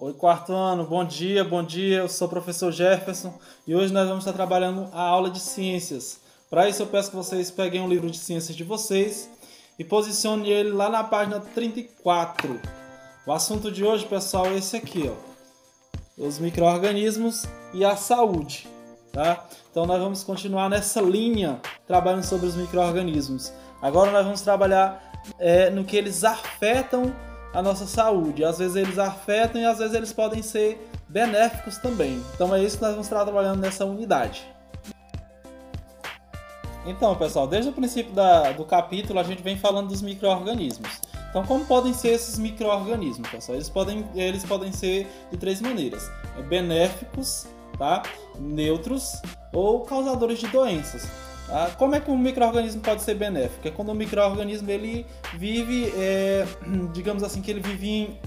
Oi, quarto ano, bom dia, bom dia. Eu sou o professor Jefferson e hoje nós vamos estar trabalhando a aula de ciências. Para isso, eu peço que vocês peguem um livro de ciências de vocês e posicionem ele lá na página 34. O assunto de hoje, pessoal, é esse aqui, ó: os micro-organismos e a saúde, tá? Então, nós vamos continuar nessa linha trabalhando sobre os micro-organismos. Agora, nós vamos trabalhar no que eles afetam a nossa saúde. Às vezes eles afetam e às vezes eles podem ser benéficos também. Então é isso que nós vamos estar trabalhando nessa unidade. Então, pessoal, desde o princípio do capítulo a gente vem falando dos micro-organismos. Então, como podem ser esses micro-organismos, pessoal? Eles podem ser de três maneiras: benéficos, tá? Neutros ou causadores de doenças. Como é que um micro-organismo pode ser benéfico? É quando o micro-organismo ele vive, digamos assim, que ele vive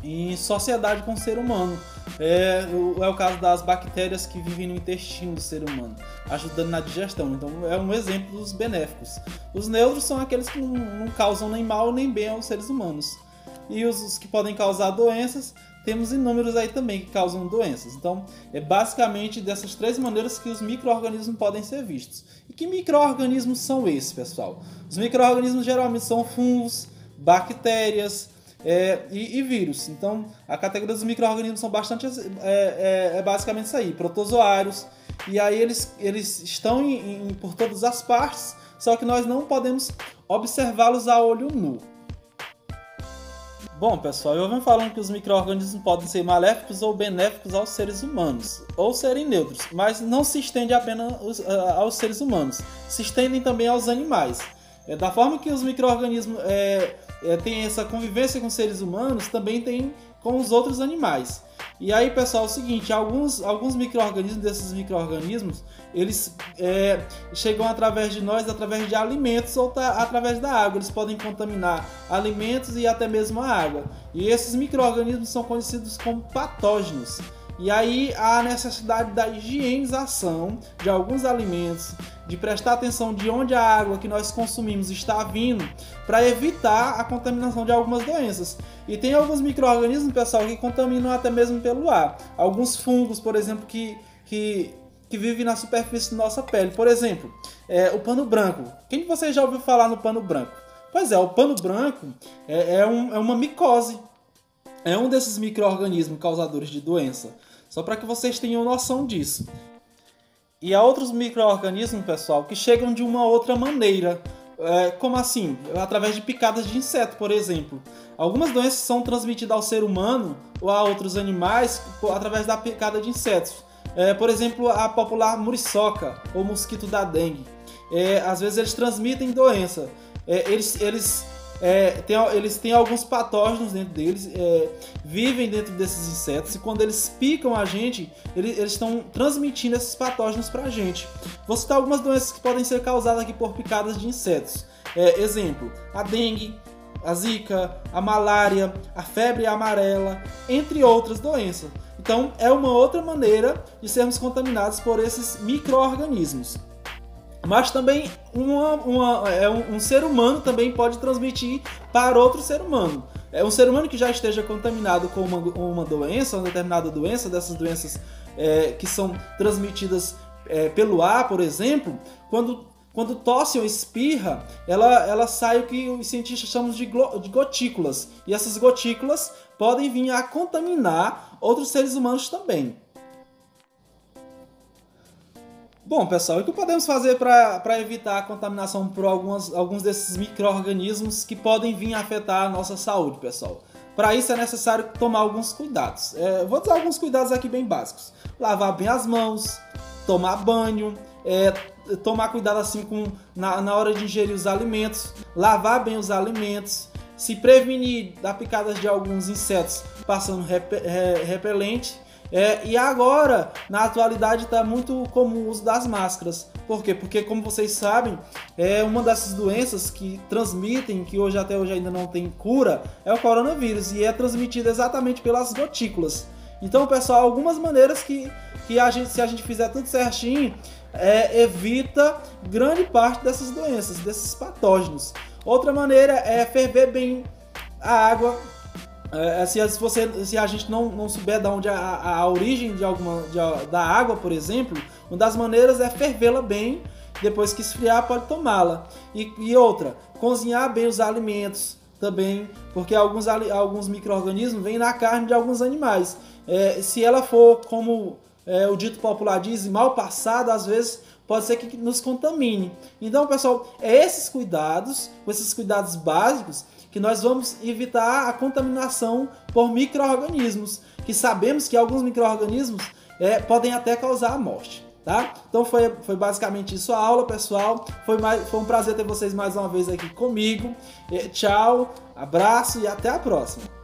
em sociedade com o ser humano. É o caso das bactérias que vivem no intestino do ser humano, ajudando na digestão. Então é um exemplo dos benéficos. Os neutros são aqueles que não causam nem mal nem bem aos seres humanos. E os que podem causar doenças, temos inúmeros aí também que causam doenças. Então, é basicamente dessas três maneiras que os micro-organismos podem ser vistos. E que micro-organismos são esses, pessoal? Os micro-organismos geralmente são fungos, bactérias e vírus. Então, a categoria dos micro-organismos são bastante basicamente isso aí: protozoários. E aí eles estão por todas as partes, só que nós não podemos observá-los a olho nu. Bom, pessoal, eu venho falando que os micro-organismos podem ser maléficos ou benéficos aos seres humanos, ou serem neutros, mas não se estende apenas aos seres humanos, se estendem também aos animais. Da forma que os micro-organismos têm essa convivência com os seres humanos, também tem com os outros animais. E aí, pessoal, é o seguinte: alguns micro-organismos, desses micro-organismos, eles chegam através de nós, através de alimentos ou através da água. Eles podem contaminar alimentos e até mesmo a água. E esses micro-organismos são conhecidos como patógenos. E aí há a necessidade da higienização de alguns alimentos, de prestar atenção de onde a água que nós consumimos está vindo, para evitar a contaminação de algumas doenças. E tem alguns micro-organismos, pessoal, que contaminam até mesmo pelo ar. Alguns fungos, por exemplo, que vivem na superfície da nossa pele. Por exemplo, o pano branco. Quem de vocês já ouviu falar no pano branco? Pois é, o pano branco é uma micose. É um desses micro-organismos causadores de doença. Só para que vocês tenham noção disso. E há outros micro-organismos, pessoal, que chegam de uma outra maneira. Como assim? Através de picadas de inseto, por exemplo. Algumas doenças são transmitidas ao ser humano ou a outros animais através da picada de insetos. Por exemplo, a popular muriçoca ou mosquito da dengue. Às vezes eles transmitem doença. Eles têm alguns patógenos dentro deles, vivem dentro desses insetos, e quando eles picam a gente, eles estão transmitindo esses patógenos para a gente. Vou citar algumas doenças que podem ser causadas aqui por picadas de insetos. Exemplo: a dengue, a zika, a malária, a febre amarela, entre outras doenças. Então é uma outra maneira de sermos contaminados por esses micro-organismos. Mas também um ser humano também pode transmitir para outro ser humano. Um ser humano que já esteja contaminado com uma doença, uma determinada doença, dessas doenças que são transmitidas pelo ar, por exemplo, quando tosse ou espirra, ela sai o que os cientistas chamam de gotículas. E essas gotículas podem vir a contaminar outros seres humanos também. Bom, pessoal, e o que podemos fazer para evitar a contaminação por alguns desses micro-organismos que podem vir a afetar a nossa saúde, pessoal? Para isso é necessário tomar alguns cuidados. Vou dar alguns cuidados aqui bem básicos: lavar bem as mãos, tomar banho, tomar cuidado assim na hora de ingerir os alimentos, lavar bem os alimentos, se prevenir da picada de alguns insetos passando repelente. E agora, na atualidade, está muito comum o uso das máscaras. Por quê? Porque, como vocês sabem, uma dessas doenças que transmitem, que até hoje ainda não tem cura, é o coronavírus. E é transmitido exatamente pelas gotículas. Então, pessoal, algumas maneiras que se a gente fizer tudo certinho, evita grande parte dessas doenças, desses patógenos. Outra maneira é ferver bem a água Se a gente não souber de onde a origem da água, por exemplo, uma das maneiras é fervê-la bem, depois que esfriar pode tomá-la. E outra, cozinhar bem os alimentos também, porque alguns micro-organismos vêm na carne de alguns animais. Se ela for, como o dito popular diz, mal passada, às vezes pode ser que nos contamine. Então, pessoal, com esses cuidados básicos, que nós vamos evitar a contaminação por micro-organismos, que sabemos que alguns micro-organismos podem até causar a morte. Tá? Então foi basicamente isso a aula, pessoal. Foi um prazer ter vocês mais uma vez aqui comigo. Tchau, abraço e até a próxima.